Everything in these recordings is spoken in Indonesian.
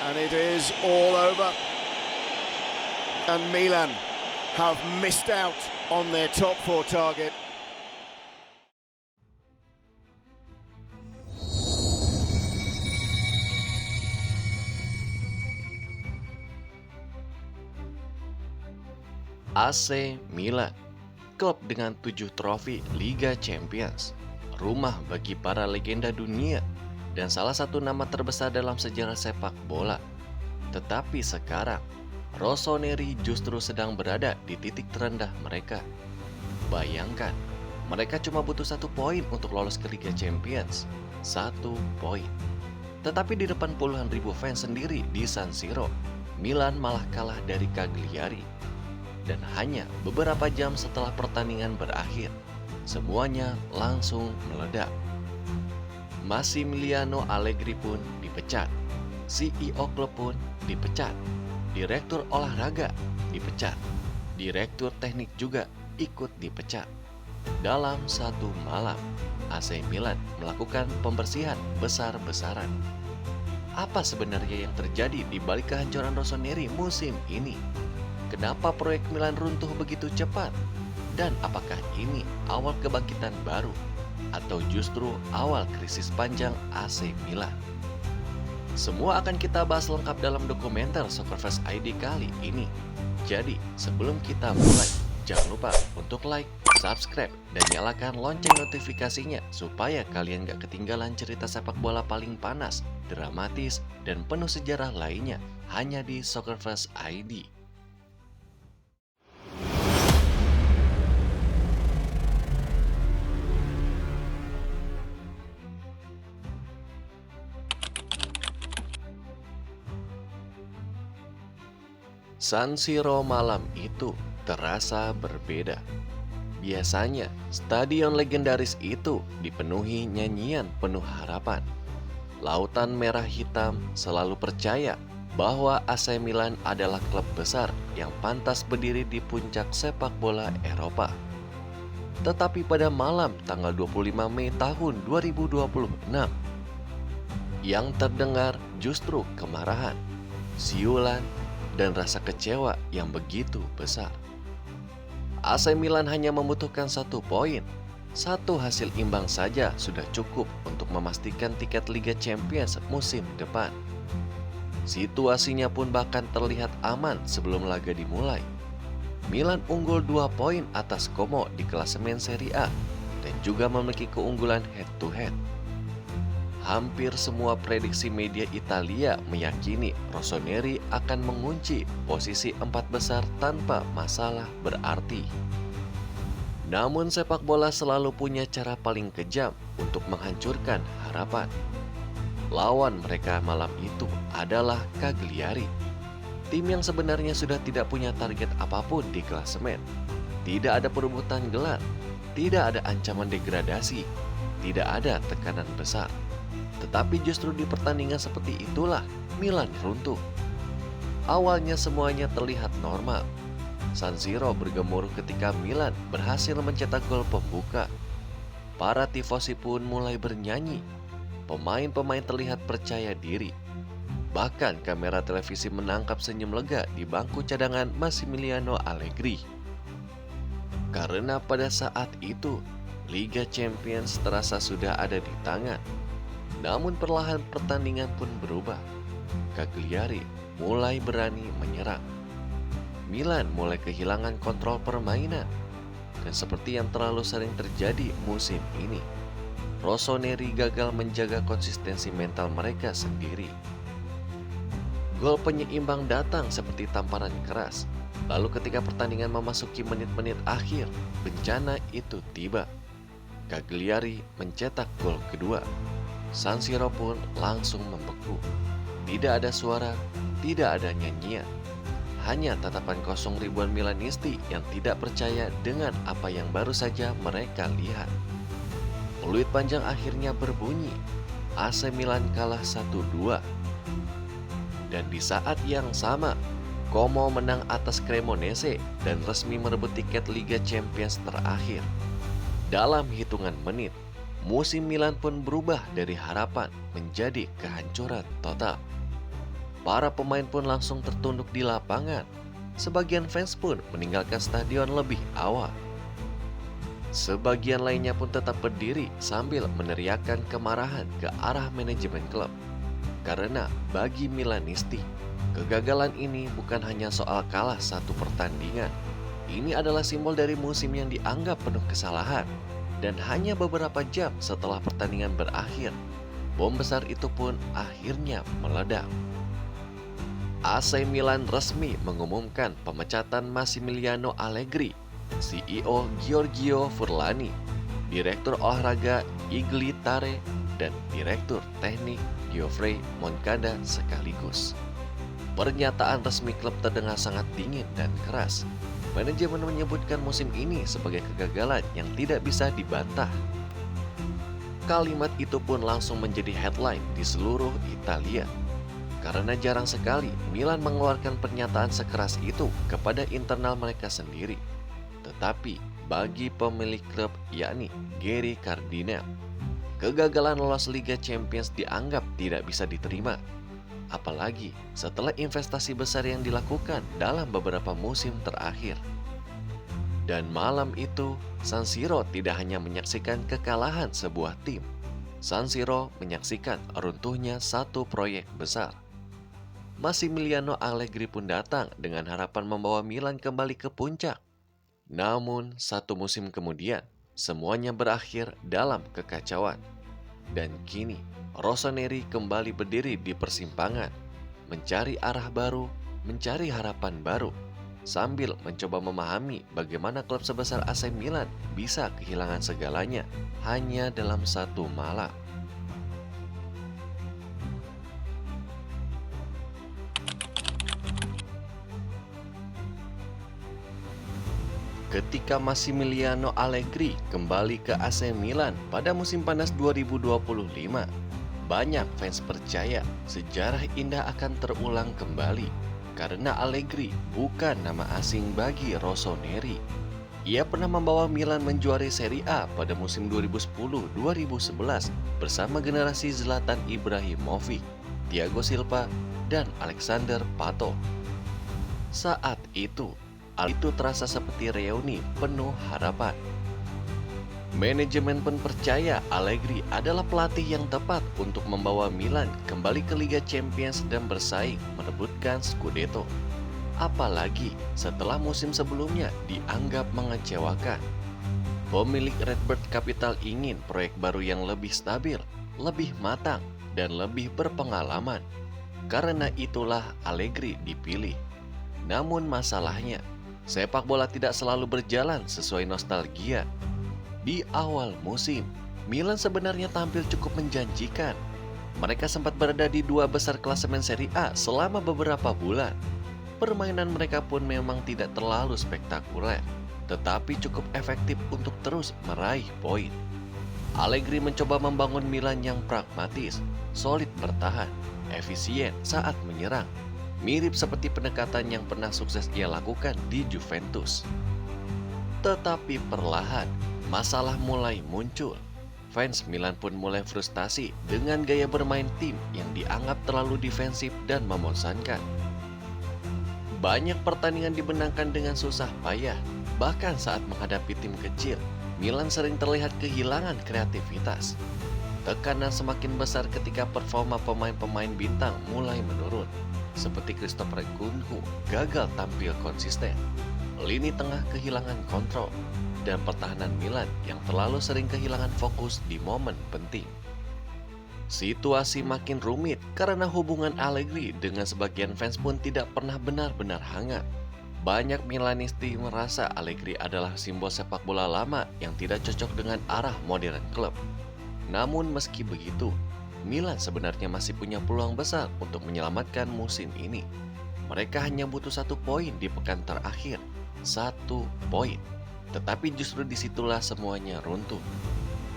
And it is all over. And Milan have missed out on their top four target. AC Milan, klub dengan 7 trofi Liga Champions, rumah bagi para legenda dunia, dan salah satu nama terbesar dalam sejarah sepak bola. Tetapi sekarang, Rossoneri justru sedang berada di titik terendah mereka. Bayangkan, mereka cuma butuh 1 poin untuk lolos ke Liga Champions. 1 poin. Tetapi di depan puluhan ribu fans sendiri di San Siro, Milan malah kalah dari Cagliari. Dan hanya beberapa jam setelah pertandingan berakhir, semuanya langsung meledak. Massimiliano Allegri pun dipecat, CEO klub pun dipecat, direktur olahraga dipecat, direktur teknik juga ikut dipecat. Dalam 1 malam, AC Milan melakukan pembersihan besar-besaran. Apa sebenarnya yang terjadi di balik kehancuran Rossoneri musim ini? Kenapa proyek Milan runtuh begitu cepat? Dan apakah ini awal kebangkitan baru? Atau justru awal krisis panjang AC Milan? Semua akan kita bahas lengkap dalam dokumenter Soccerverse ID kali ini. Jadi, sebelum kita mulai, jangan lupa untuk like, subscribe, dan nyalakan lonceng notifikasinya supaya kalian gak ketinggalan cerita sepak bola paling panas, dramatis, dan penuh sejarah lainnya hanya di Soccerverse ID. San Siro malam itu terasa berbeda. Biasanya, stadion legendaris itu dipenuhi nyanyian penuh harapan. Lautan merah hitam selalu percaya bahwa AC Milan adalah klub besar yang pantas berdiri di puncak sepak bola Eropa. Tetapi pada malam tanggal 25 Mei tahun 2026, yang terdengar justru kemarahan, siulan, dan rasa kecewa yang begitu besar. AC Milan hanya membutuhkan 1 poin. 1 hasil imbang saja sudah cukup untuk memastikan tiket Liga Champions musim depan. Situasinya pun bahkan terlihat aman sebelum laga dimulai. Milan unggul 2 poin atas Como di klasemen Serie A dan juga memiliki keunggulan head-to-head. Hampir semua prediksi media Italia meyakini Rossoneri akan mengunci posisi 4 besar tanpa masalah berarti. Namun sepak bola selalu punya cara paling kejam untuk menghancurkan harapan. Lawan mereka malam itu adalah Cagliari, tim yang sebenarnya sudah tidak punya target apapun di klasemen. Tidak ada perebutan gelar, tidak ada ancaman degradasi, tidak ada tekanan besar. Tetapi justru di pertandingan seperti itulah Milan runtuh. Awalnya semuanya terlihat normal. San Siro bergemuruh ketika Milan berhasil mencetak gol pembuka. Para tifosi pun mulai bernyanyi. Pemain-pemain terlihat percaya diri. Bahkan kamera televisi menangkap senyum lega di bangku cadangan Massimiliano Allegri. Karena pada saat itu Liga Champions terasa sudah ada di tangan. Namun perlahan pertandingan pun berubah. Cagliari mulai berani menyerang. Milan mulai kehilangan kontrol permainan. Dan seperti yang terlalu sering terjadi musim ini, Rossoneri gagal menjaga konsistensi mental mereka sendiri. Gol penyeimbang datang seperti tamparan keras. Lalu ketika pertandingan memasuki menit-menit akhir, bencana itu tiba. Cagliari mencetak gol kedua. San Siro pun langsung membeku. Tidak ada suara, tidak ada nyanyian. Hanya tatapan kosong ribuan Milanisti yang tidak percaya dengan apa yang baru saja mereka lihat. Peluit panjang akhirnya berbunyi. AC Milan kalah 1-2. Dan di saat yang sama, Como menang atas Cremonese dan resmi merebut tiket Liga Champions terakhir. Dalam hitungan menit, musim Milan pun berubah dari harapan menjadi kehancuran total. para pemain pun langsung tertunduk di lapangan. Sebagian fans pun meninggalkan stadion lebih awal. Sebagian lainnya pun tetap berdiri sambil meneriakkan kemarahan ke arah manajemen klub. Karena bagi Milanisti, kegagalan ini bukan hanya soal kalah satu pertandingan. Ini adalah simbol dari musim yang dianggap penuh kesalahan. Dan hanya beberapa jam setelah pertandingan berakhir, bom besar itu pun akhirnya meledak. AC Milan resmi mengumumkan pemecatan Massimiliano Allegri, CEO Giorgio Furlani, Direktur Olahraga Igli Tare, dan Direktur Teknik Geoffrey Moncada sekaligus. Pernyataan resmi klub terdengar sangat dingin dan keras. Manajemen menyebutkan musim ini sebagai kegagalan yang tidak bisa dibantah. Kalimat itu pun langsung menjadi headline di seluruh Italia. Karena jarang sekali Milan mengeluarkan pernyataan sekeras itu kepada internal mereka sendiri. Tetapi bagi pemilik klub yakni Geri Cardinale, kegagalan lolos Liga Champions dianggap tidak bisa diterima. Apalagi setelah investasi besar yang dilakukan dalam beberapa musim terakhir. Dan malam itu, San Siro tidak hanya menyaksikan kekalahan sebuah tim. San Siro menyaksikan runtuhnya satu proyek besar. Massimiliano Allegri pun datang dengan harapan membawa Milan kembali ke puncak. Namun, satu musim kemudian, semuanya berakhir dalam kekacauan. Dan kini, Rossoneri kembali berdiri di persimpangan, mencari arah baru, mencari harapan baru, sambil mencoba memahami bagaimana klub sebesar AC Milan bisa kehilangan segalanya hanya dalam satu malam. Ketika Massimiliano Allegri kembali ke AC Milan pada musim panas 2025, banyak fans percaya sejarah indah akan terulang kembali karena Allegri bukan nama asing bagi Rossoneri. Ia pernah membawa Milan menjuari Serie A pada musim 2010-2011 bersama generasi Zlatan Ibrahimovic, Thiago Silva, dan Alexander Pato. Saat itu terasa seperti reuni penuh harapan. Manajemen pun percaya Allegri adalah pelatih yang tepat untuk membawa Milan kembali ke Liga Champions dan bersaing merebutkan Scudetto. Apalagi setelah musim sebelumnya dianggap mengecewakan. Pemilik Redbird Capital ingin proyek baru yang lebih stabil, lebih matang, dan lebih berpengalaman. Karena itulah Allegri dipilih. Namun masalahnya, sepak bola tidak selalu berjalan sesuai nostalgia. Di awal musim, Milan sebenarnya tampil cukup menjanjikan. Mereka sempat berada di dua besar klasemen Serie A selama beberapa bulan. Permainan mereka pun memang tidak terlalu spektakuler, tetapi cukup efektif untuk terus meraih poin. Allegri mencoba membangun Milan yang pragmatis, solid bertahan, efisien saat menyerang. Mirip seperti pendekatan yang pernah sukses ia lakukan di Juventus. Tetapi perlahan, masalah mulai muncul. Fans Milan pun mulai frustasi dengan gaya bermain tim yang dianggap terlalu defensif dan membosankan. Banyak pertandingan dimenangkan dengan susah payah. Bahkan saat menghadapi tim kecil, Milan sering terlihat kehilangan kreativitas. Tekanan semakin besar ketika performa pemain-pemain bintang mulai menurun. Seperti Christopher Nkunku gagal tampil konsisten, lini tengah kehilangan kontrol, dan pertahanan Milan yang terlalu sering kehilangan fokus di momen penting. Situasi makin rumit karena hubungan Allegri dengan sebagian fans pun tidak pernah benar-benar hangat. Banyak Milanisti merasa Allegri adalah simbol sepak bola lama yang tidak cocok dengan arah modern klub. Namun meski begitu, Milan sebenarnya masih punya peluang besar untuk menyelamatkan musim ini. Mereka hanya butuh 1 poin di pekan terakhir. 1 poin. Tetapi justru disitulah semuanya runtuh.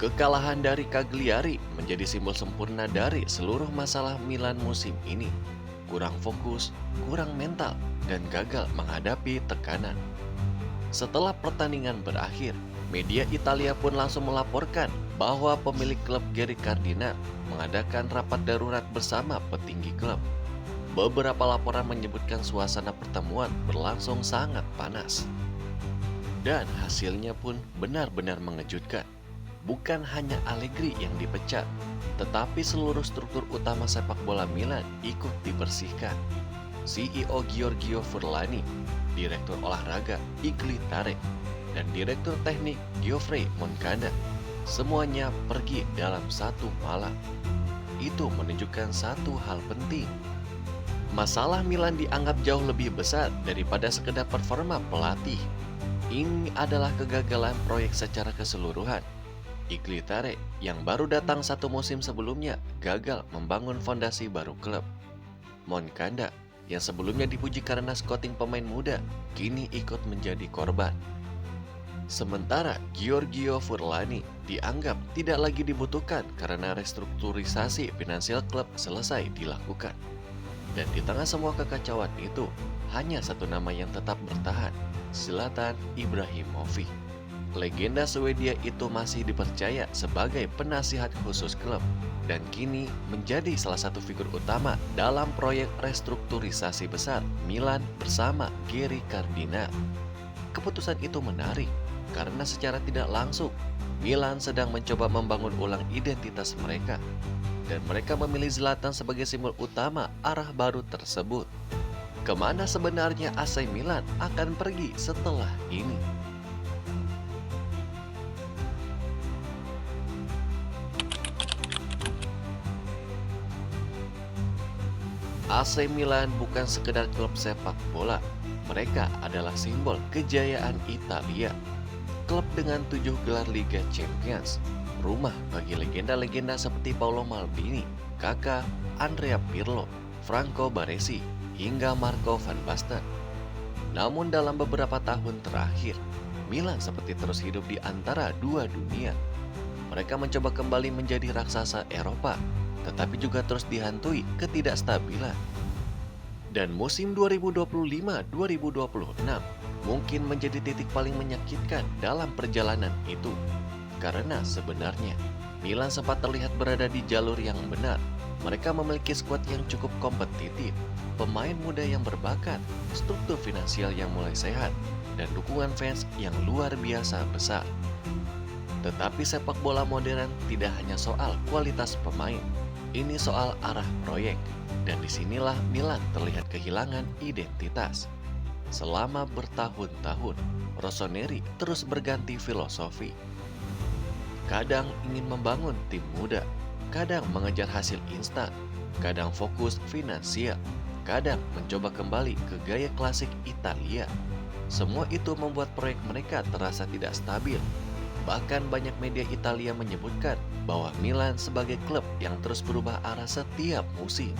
Kekalahan dari Cagliari menjadi simbol sempurna dari seluruh masalah Milan musim ini. Kurang fokus, kurang mental, dan gagal menghadapi tekanan. Setelah pertandingan berakhir, media Italia pun langsung melaporkan bahwa pemilik klub Geri Cardinale mengadakan rapat darurat bersama petinggi klub. Beberapa laporan menyebutkan suasana pertemuan berlangsung sangat panas. Dan hasilnya pun benar-benar mengejutkan. Bukan hanya Allegri yang dipecat, tetapi seluruh struktur utama sepak bola Milan ikut dibersihkan. CEO Giorgio Furlani, Direktur Olahraga Igli Tare, dan Direktur Teknik Geoffrey Moncada, semuanya pergi dalam satu malam. Itu menunjukkan satu hal penting. Masalah Milan dianggap jauh lebih besar daripada sekedar performa pelatih. Ini adalah kegagalan proyek secara keseluruhan. Igli Tare yang baru datang satu musim sebelumnya gagal membangun fondasi baru klub. Moncada yang sebelumnya dipuji karena scouting pemain muda kini ikut menjadi korban. Sementara Giorgio Furlani dianggap tidak lagi dibutuhkan karena restrukturisasi finansial klub selesai dilakukan. Dan di tengah semua kekacauan itu, hanya satu nama yang tetap bertahan, Zlatan Ibrahimovic. Legenda Swedia itu masih dipercaya sebagai penasihat khusus klub dan kini menjadi salah satu figur utama dalam proyek restrukturisasi besar Milan bersama Geri Cardinal. Keputusan itu menarik karena secara tidak langsung Milan sedang mencoba membangun ulang identitas mereka dan mereka memilih Zlatan sebagai simbol utama arah baru tersebut. Kemana sebenarnya AC Milan akan pergi setelah ini? AC Milan bukan sekedar klub sepak bola, mereka adalah simbol kejayaan Italia. Klub dengan 7 gelar Liga Champions, rumah bagi legenda-legenda seperti Paolo Maldini, Kakak, Andrea Pirlo, Franco Baresi, hingga Marco van Basten. Namun dalam beberapa tahun terakhir, Milan seperti terus hidup di antara dua dunia. Mereka mencoba kembali menjadi raksasa Eropa, tetapi juga terus dihantui ketidakstabilan. Dan musim 2025-2026 mungkin menjadi titik paling menyakitkan dalam perjalanan itu. Karena sebenarnya Milan sempat terlihat berada di jalur yang benar. Mereka memiliki skuad yang cukup kompetitif, pemain muda yang berbakat, struktur finansial yang mulai sehat, dan dukungan fans yang luar biasa besar. Tetapi sepak bola modern tidak hanya soal kualitas pemain, ini soal arah proyek, dan disinilah Milan terlihat kehilangan identitas. Selama bertahun-tahun, Rossoneri terus berganti filosofi. Kadang ingin membangun tim muda, kadang mengejar hasil instan, kadang fokus finansial, kadang mencoba kembali ke gaya klasik Italia. Semua itu membuat proyek mereka terasa tidak stabil. Bahkan banyak media Italia menyebutkan bahwa Milan sebagai klub yang terus berubah arah setiap musim.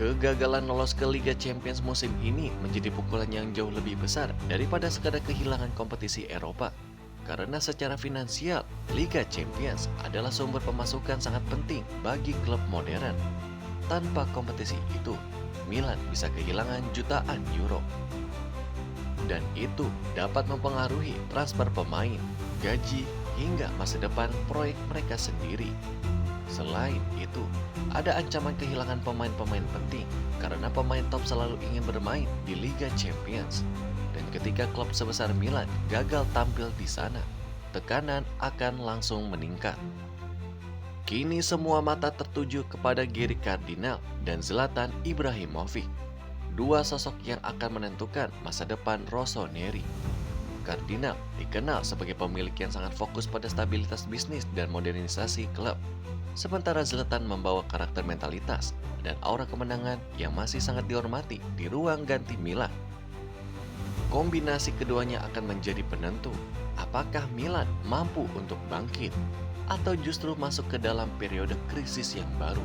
Kegagalan lolos ke Liga Champions musim ini menjadi pukulan yang jauh lebih besar daripada sekadar kehilangan kompetisi Eropa. Karena secara finansial, Liga Champions adalah sumber pemasukan sangat penting bagi klub modern. Tanpa kompetisi itu, Milan bisa kehilangan jutaan euro. Dan itu dapat mempengaruhi transfer pemain, gaji, hingga masa depan proyek mereka sendiri. Selain itu, ada ancaman kehilangan pemain-pemain penting karena pemain top selalu ingin bermain di Liga Champions. Dan ketika klub sebesar Milan gagal tampil di sana, tekanan akan langsung meningkat. Kini semua mata tertuju kepada Geri Cardinal dan Zlatan Ibrahimovic, dua sosok yang akan menentukan masa depan Rossoneri. Cardinal dikenal sebagai pemilik yang sangat fokus pada stabilitas bisnis dan modernisasi klub, sementara Zlatan membawa karakter mentalitas dan aura kemenangan yang masih sangat dihormati di ruang ganti Milan. Kombinasi keduanya akan menjadi penentu apakah Milan mampu untuk bangkit atau justru masuk ke dalam periode krisis yang baru.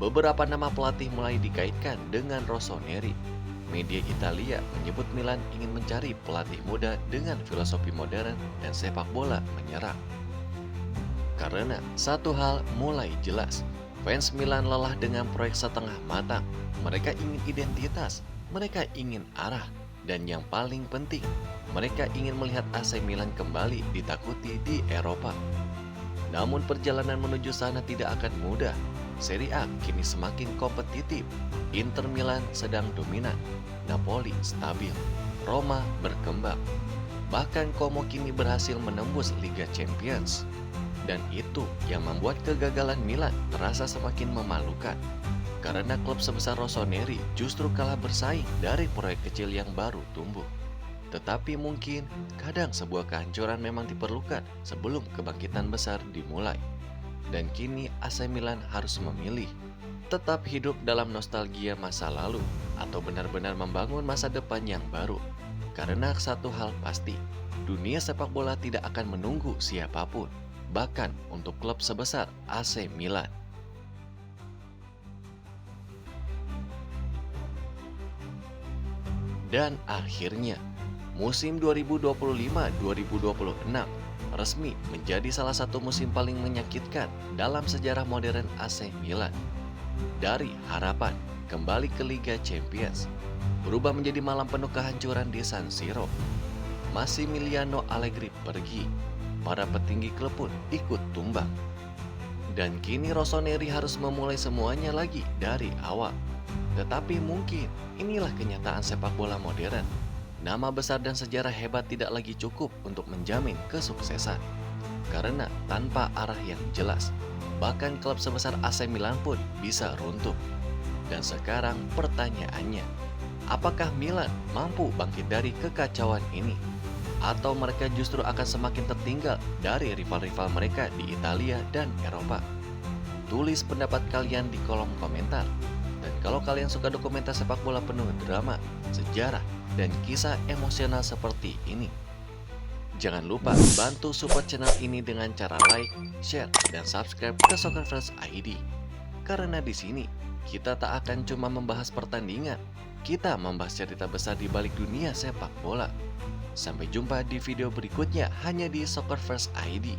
Beberapa nama pelatih mulai dikaitkan dengan Rossoneri. Media Italia menyebut Milan ingin mencari pelatih muda dengan filosofi modern dan sepak bola menyerang. Karena satu hal mulai jelas, fans Milan lelah dengan proyek setengah matang. Mereka ingin identitas, mereka ingin arah, dan yang paling penting, mereka ingin melihat AC Milan kembali ditakuti di Eropa. Namun perjalanan menuju sana tidak akan mudah. Serie A kini semakin kompetitif. Inter Milan sedang dominan, Napoli stabil, Roma berkembang. Bahkan Como kini berhasil menembus Liga Champions. Dan itu yang membuat kegagalan Milan terasa semakin memalukan. Karena klub sebesar Rossoneri justru kalah bersaing dari proyek kecil yang baru tumbuh. Tetapi mungkin kadang sebuah kehancuran memang diperlukan sebelum kebangkitan besar dimulai. Dan kini AC Milan harus memilih, tetap hidup dalam nostalgia masa lalu atau benar-benar membangun masa depan yang baru. Karena satu hal pasti, dunia sepak bola tidak akan menunggu siapapun, bahkan untuk klub sebesar AC Milan. Dan akhirnya, musim 2025-2026 resmi menjadi salah satu musim paling menyakitkan dalam sejarah modern AC Milan. Dari harapan kembali ke Liga Champions, berubah menjadi malam penuh kehancuran di San Siro. Massimiliano Allegri pergi, para petinggi klub pun ikut tumbang. Dan kini Rossoneri harus memulai semuanya lagi dari awal. Tetapi mungkin inilah kenyataan sepak bola modern. Nama besar dan sejarah hebat tidak lagi cukup untuk menjamin kesuksesan. Karena tanpa arah yang jelas, bahkan klub sebesar AC Milan pun bisa runtuh. Dan sekarang pertanyaannya, apakah Milan mampu bangkit dari kekacauan ini? Atau mereka justru akan semakin tertinggal dari rival-rival mereka di Italia dan Eropa? Tulis pendapat kalian di kolom komentar. Dan kalau kalian suka dokumenter sepak bola penuh drama, sejarah, dan kisah emosional seperti ini, jangan lupa bantu support channel ini dengan cara like, share, dan subscribe ke Soccer Fresh ID. Karena di sini kita tak akan cuma membahas pertandingan, kita membahas cerita besar di balik dunia sepak bola. Sampai jumpa di video berikutnya hanya di Soccer Fresh ID.